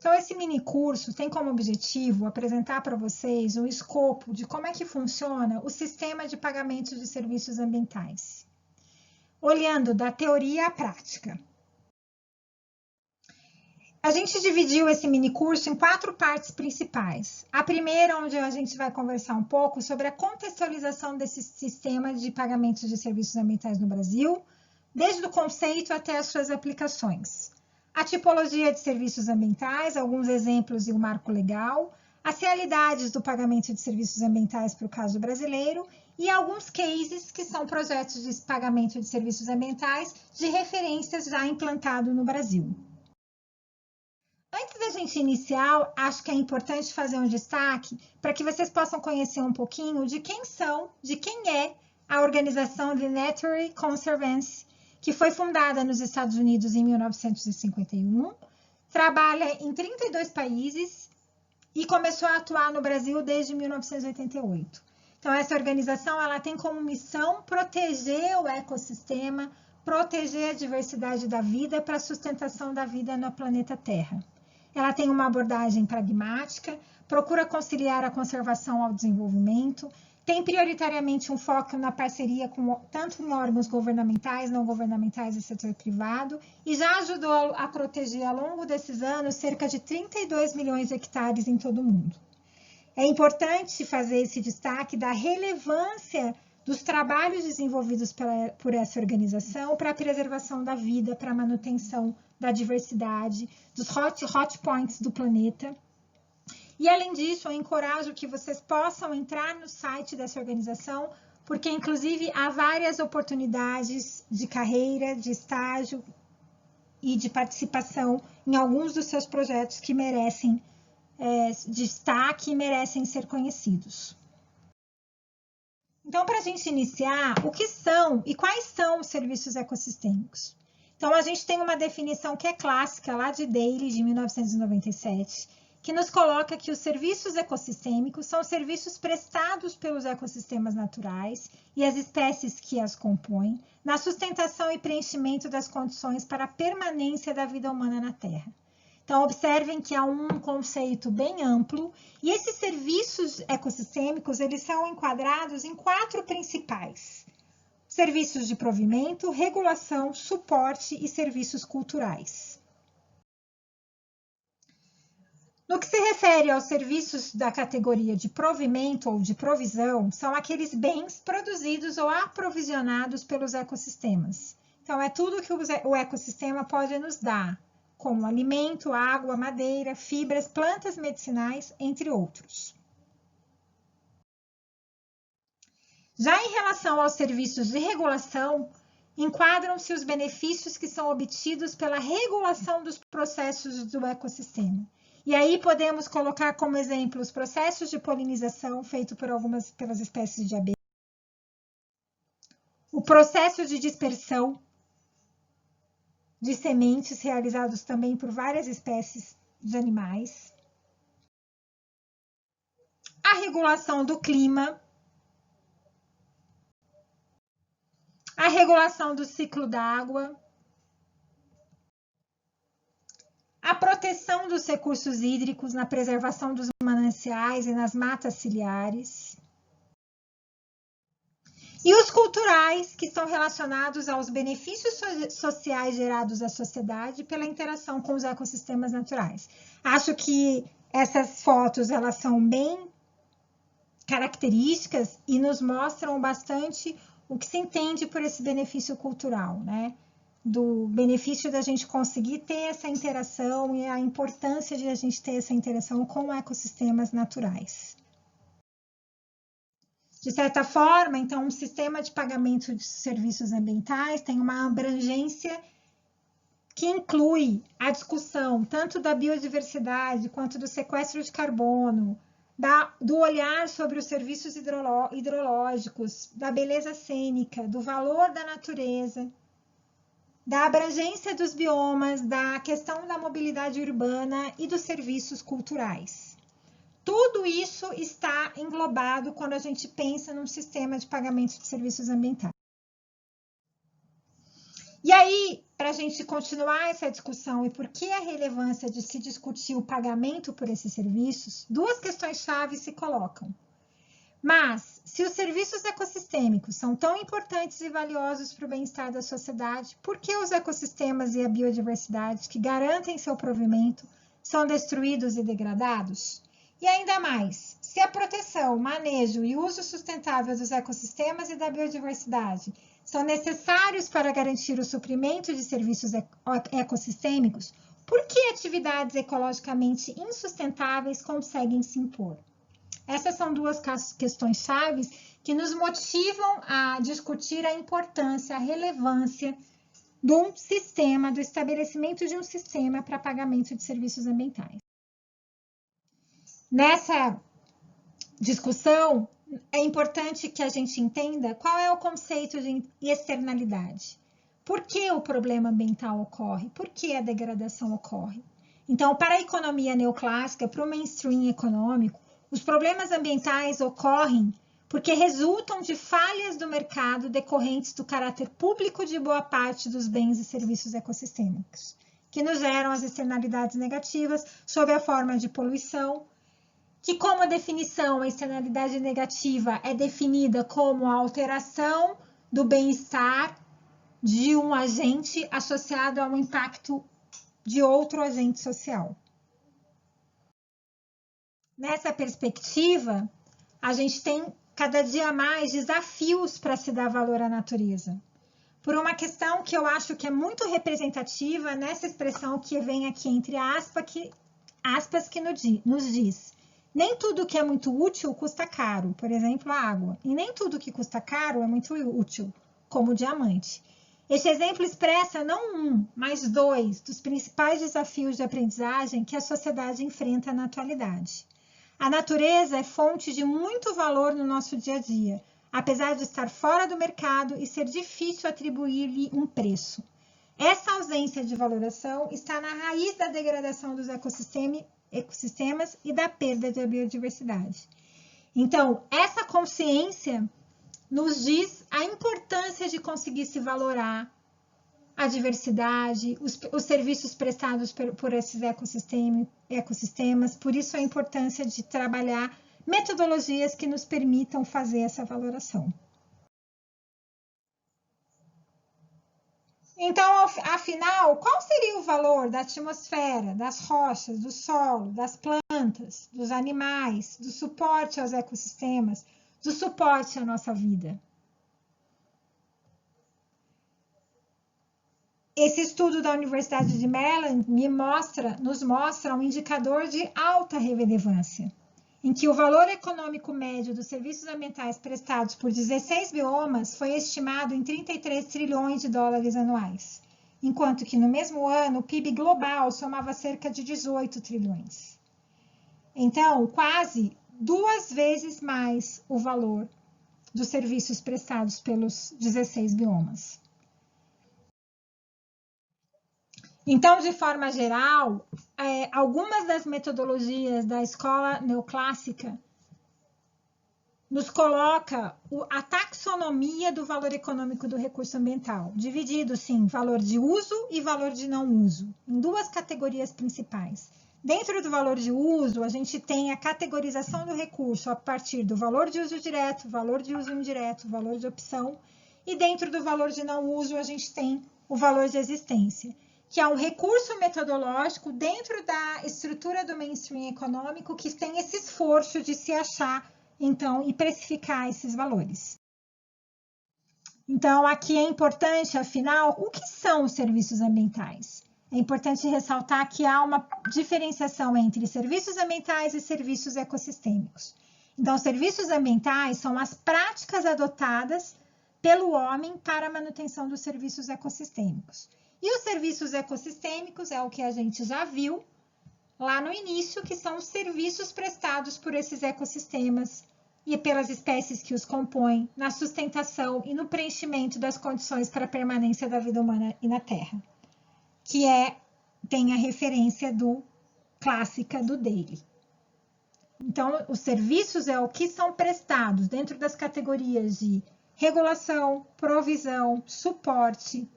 Então, esse mini curso tem como objetivo apresentar para vocês um escopo de como é que funciona o sistema de pagamento de serviços ambientais, olhando da teoria à prática. A gente dividiu esse mini curso em 4 partes principais. A primeira, onde a gente vai conversar um pouco sobre a contextualização desse sistema de pagamento de serviços ambientais no Brasil, desde o conceito até as suas aplicações. A tipologia de serviços ambientais, alguns exemplos e o marco legal, as realidades do pagamento de serviços ambientais para o caso brasileiro e alguns cases que são projetos de pagamento de serviços ambientais de referências já implantados no Brasil. Antes da gente iniciar, acho que é importante fazer um destaque para que vocês possam conhecer um pouquinho de quem é a organização The Nature Conservancy, que foi fundada nos Estados Unidos em 1951, trabalha em 32 países e começou a atuar no Brasil desde 1988. Então, essa organização ela tem como missão proteger o ecossistema, proteger a diversidade da vida para a sustentação da vida no planeta Terra. Ela tem uma abordagem pragmática, procura conciliar a conservação ao desenvolvimento, tem prioritariamente um foco na parceria com tanto em órgãos governamentais, não governamentais e setor privado, e já ajudou a proteger ao longo desses anos cerca de 32 milhões de hectares em todo o mundo. É importante fazer esse destaque da relevância dos trabalhos desenvolvidos por essa organização para a preservação da vida, para a manutenção da diversidade, dos hot points do planeta. E, além disso, eu encorajo que vocês possam entrar no site dessa organização, porque, inclusive, há várias oportunidades de carreira, de estágio e de participação em alguns dos seus projetos que merecem destaque e merecem ser conhecidos. Então, para a gente iniciar, o que são e quais são os serviços ecossistêmicos? Então, a gente tem uma definição que é clássica, lá de Daly, de 1997, que nos coloca que os serviços ecossistêmicos são serviços prestados pelos ecossistemas naturais e as espécies que as compõem, na sustentação e preenchimento das condições para a permanência da vida humana na Terra. Então, observem que há um conceito bem amplo e esses serviços ecossistêmicos, eles são enquadrados em 4 principais: serviços de provimento, regulação, suporte e serviços culturais. No que se refere aos serviços da categoria de provimento ou de provisão, são aqueles bens produzidos ou aprovisionados pelos ecossistemas. Então, é tudo que o ecossistema pode nos dar, como alimento, água, madeira, fibras, plantas medicinais, entre outros. Já em relação aos serviços de regulação, enquadram-se os benefícios que são obtidos pela regulação dos processos do ecossistema. E aí podemos colocar como exemplo os processos de polinização feitos pelas espécies de abelha, o processo de dispersão de sementes realizados também por várias espécies de animais, a regulação do clima, a regulação do ciclo da água, a proteção dos recursos hídricos na preservação dos mananciais e nas matas ciliares, e os culturais, que estão relacionados aos benefícios sociais gerados à sociedade pela interação com os ecossistemas naturais. Acho que essas fotos elas são bem características e nos mostram bastante o que se entende por esse benefício cultural, né? Do benefício da gente conseguir ter essa interação e a importância de a gente ter essa interação com ecossistemas naturais. De certa forma, então, um sistema de pagamento de serviços ambientais tem uma abrangência que inclui a discussão tanto da biodiversidade quanto do sequestro de carbono, do olhar sobre os serviços hidrológicos, da beleza cênica, do valor da natureza, da abrangência dos biomas, da questão da mobilidade urbana e dos serviços culturais. Tudo isso está englobado quando a gente pensa num sistema de pagamento de serviços ambientais. E aí, para a gente continuar essa discussão e por que a relevância de se discutir o pagamento por esses serviços, duas questões-chave se colocam. Mas, se os serviços ecossistêmicos são tão importantes e valiosos para o bem-estar da sociedade, por que os ecossistemas e a biodiversidade que garantem seu provimento são destruídos e degradados? E ainda mais, se a proteção, manejo e uso sustentável dos ecossistemas e da biodiversidade são necessários para garantir o suprimento de serviços ecossistêmicos, por que atividades ecologicamente insustentáveis conseguem se impor? Essas são duas questões chaves que nos motivam a discutir a importância, a relevância do estabelecimento de um sistema para pagamento de serviços ambientais. Nessa discussão, é importante que a gente entenda qual é o conceito de externalidade. Por que o problema ambiental ocorre? Por que a degradação ocorre? Então, para a economia neoclássica, para o mainstream econômico, os problemas ambientais ocorrem porque resultam de falhas do mercado decorrentes do caráter público de boa parte dos bens e serviços ecossistêmicos, que nos geram as externalidades negativas sob a forma de poluição, que como definição, a externalidade negativa é definida como a alteração do bem-estar de um agente associado ao impacto de outro agente social. Nessa perspectiva, a gente tem cada dia mais desafios para se dar valor à natureza. Por uma questão que eu acho que é muito representativa nessa expressão que vem aqui entre aspas que nos diz: nem tudo que é muito útil custa caro, por exemplo, a água, e nem tudo que custa caro é muito útil, como o diamante. Este exemplo expressa não um, mas dois dos principais desafios de aprendizagem que a sociedade enfrenta na atualidade. A natureza é fonte de muito valor no nosso dia a dia, apesar de estar fora do mercado e ser difícil atribuir-lhe um preço. Essa ausência de valoração está na raiz da degradação dos ecossistemas e da perda da biodiversidade. Então, essa consciência nos diz a importância de conseguir se valorar a diversidade, os serviços prestados por esses ecossistemas, por isso a importância de trabalhar metodologias que nos permitam fazer essa valoração. Então, afinal, qual seria o valor da atmosfera, das rochas, do solo, das plantas, dos animais, do suporte aos ecossistemas, do suporte à nossa vida? Esse estudo da Universidade de Maryland nos mostra um indicador de alta relevância, em que o valor econômico médio dos serviços ambientais prestados por 16 biomas foi estimado em 33 trilhões de dólares anuais, enquanto que no mesmo ano o PIB global somava cerca de 18 trilhões. Então, quase 2 vezes mais o valor dos serviços prestados pelos 16 biomas. Então, de forma geral, algumas das metodologias da escola neoclássica nos coloca a taxonomia do valor econômico do recurso ambiental, dividido, sim, valor de uso e valor de não uso, em duas categorias principais. Dentro do valor de uso, a gente tem a categorização do recurso a partir do valor de uso direto, valor de uso indireto, valor de opção, e dentro do valor de não uso, a gente tem o valor de existência, que é um recurso metodológico dentro da estrutura do mainstream econômico que tem esse esforço de se achar, então, e precificar esses valores. Então, aqui é importante, afinal, o que são os serviços ambientais? É importante ressaltar que há uma diferenciação entre serviços ambientais e serviços ecossistêmicos. Então, serviços ambientais são as práticas adotadas pelo homem para a manutenção dos serviços ecossistêmicos. E os serviços ecossistêmicos é o que a gente já viu lá no início, que são os serviços prestados por esses ecossistemas e pelas espécies que os compõem na sustentação e no preenchimento das condições para a permanência da vida humana e na Terra, que tem a referência clássica do Daly. Então, os serviços é o que são prestados dentro das categorias de regulação, provisão, suporte,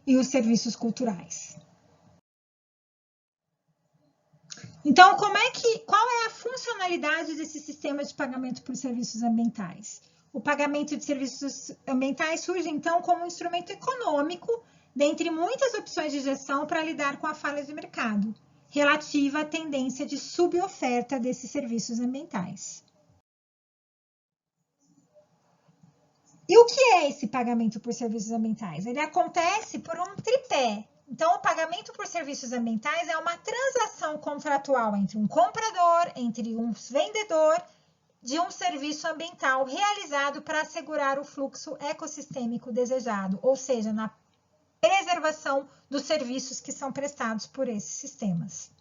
e os serviços culturais. Então, qual é a funcionalidade desse sistema de pagamento por serviços ambientais? O pagamento de serviços ambientais surge, então, como um instrumento econômico, dentre muitas opções de gestão para lidar com a falha de mercado, relativa à tendência de suboferta desses serviços ambientais. E o que é esse pagamento por serviços ambientais? Ele acontece por um tripé. Então, o pagamento por serviços ambientais é uma transação contratual entre um comprador, entre um vendedor, de um serviço ambiental realizado para assegurar o fluxo ecossistêmico desejado, ou seja, na preservação dos serviços que são prestados por esses sistemas.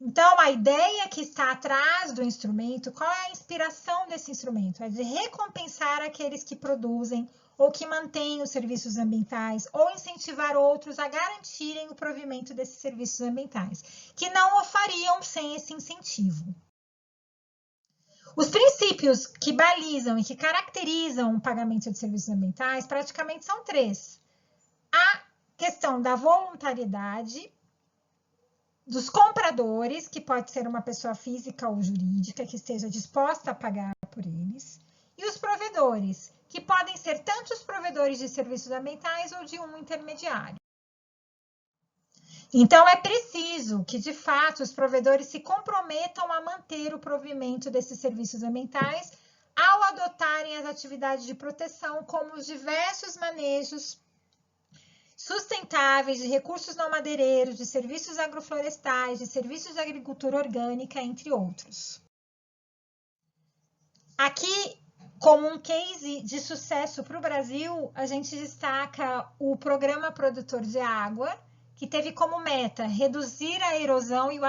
Então, a ideia que está atrás do instrumento, qual é a inspiração desse instrumento? É de recompensar aqueles que produzem ou que mantêm os serviços ambientais, ou incentivar outros a garantirem o provimento desses serviços ambientais, que não o fariam sem esse incentivo. Os princípios que balizam e que caracterizam o pagamento de serviços ambientais praticamente são três. A questão da voluntariedade dos compradores, que pode ser uma pessoa física ou jurídica que esteja disposta a pagar por eles, e os provedores, que podem ser tanto os provedores de serviços ambientais ou de um intermediário. Então, é preciso que, de fato, os provedores se comprometam a manter o provimento desses serviços ambientais ao adotarem as atividades de proteção, como os diversos manejos sustentáveis de recursos não madeireiros, de serviços agroflorestais, de serviços de agricultura orgânica, entre outros. Aqui, como um case de sucesso para o Brasil, a gente destaca o Programa Produtor de Água, que teve como meta reduzir a erosão e o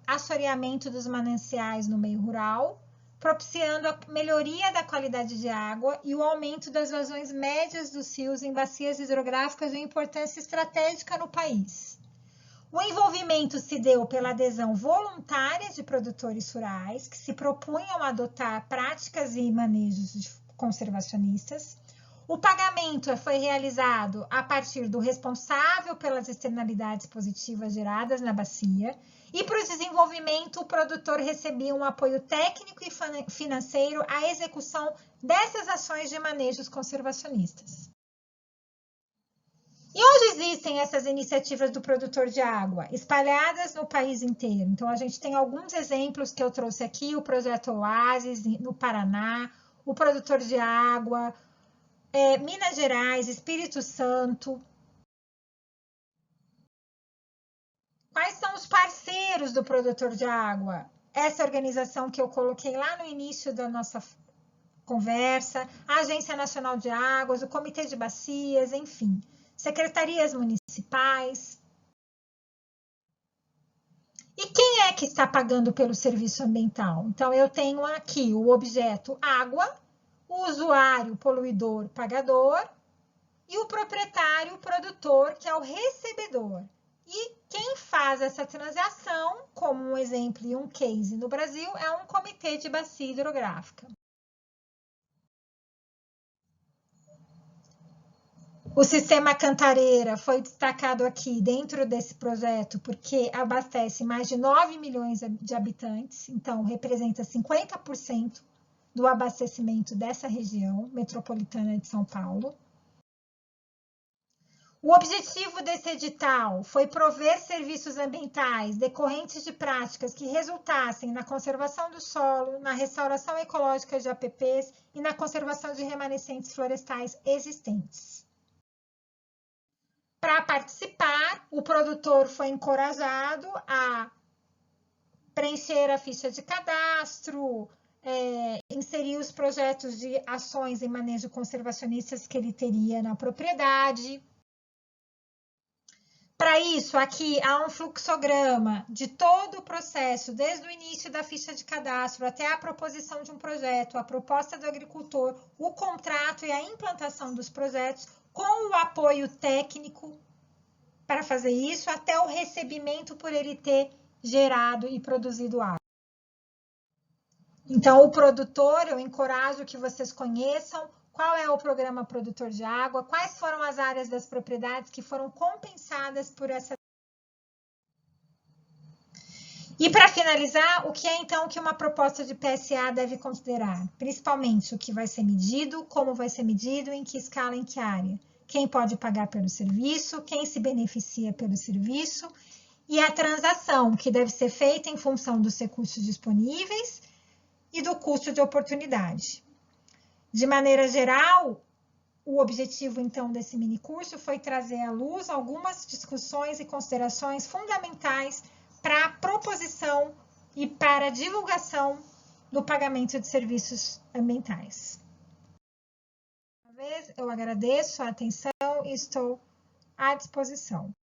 assoreamento dos mananciais no meio rural, propiciando a melhoria da qualidade de água e o aumento das vazões médias dos rios em bacias hidrográficas de importância estratégica no país. O envolvimento se deu pela adesão voluntária de produtores rurais que se propunham a adotar práticas e manejos conservacionistas. O pagamento foi realizado a partir do responsável pelas externalidades positivas geradas na bacia, e para o desenvolvimento, o produtor recebia um apoio técnico e financeiro à execução dessas ações de manejos conservacionistas. E onde existem essas iniciativas do produtor de água? Espalhadas no país inteiro. Então, a gente tem alguns exemplos que eu trouxe aqui, o Projeto Oasis, no Paraná, o Produtor de Água, Minas Gerais, Espírito Santo. Quais são os parceiros do produtor de água? Essa organização que eu coloquei lá no início da nossa conversa, a Agência Nacional de Águas, o Comitê de Bacias, enfim, secretarias municipais. E quem é que está pagando pelo serviço ambiental? Então, eu tenho aqui o objeto água, o usuário poluidor pagador e o proprietário produtor, que é o recebedor. E quem faz essa transação, como um exemplo e um case no Brasil, é um comitê de bacia hidrográfica. O sistema Cantareira foi destacado aqui dentro desse projeto porque abastece mais de 9 milhões de habitantes, então representa 50% do abastecimento dessa região metropolitana de São Paulo. O objetivo desse edital foi prover serviços ambientais decorrentes de práticas que resultassem na conservação do solo, na restauração ecológica de APPs e na conservação de remanescentes florestais existentes. Para participar, o produtor foi encorajado a preencher a ficha de cadastro, inserir os projetos de ações em manejo conservacionistas que ele teria na propriedade. Para isso, aqui há um fluxograma de todo o processo, desde o início da ficha de cadastro até a proposição de um projeto, a proposta do agricultor, o contrato e a implantação dos projetos, com o apoio técnico para fazer isso, até o recebimento por ele ter gerado e produzido água. Então, o produtor, eu encorajo que vocês conheçam qual é o programa produtor de água, quais foram as áreas das propriedades que foram compensadas por essa. E para finalizar, o que é então que uma proposta de PSA deve considerar? Principalmente o que vai ser medido, como vai ser medido, em que escala, em que área. Quem pode pagar pelo serviço, quem se beneficia pelo serviço e a transação, que deve ser feita em função dos recursos disponíveis e do custo de oportunidade. De maneira geral, o objetivo, então, desse minicurso foi trazer à luz algumas discussões e considerações fundamentais para a proposição e para a divulgação do pagamento de serviços ambientais. Uma vez, eu agradeço a atenção e estou à disposição.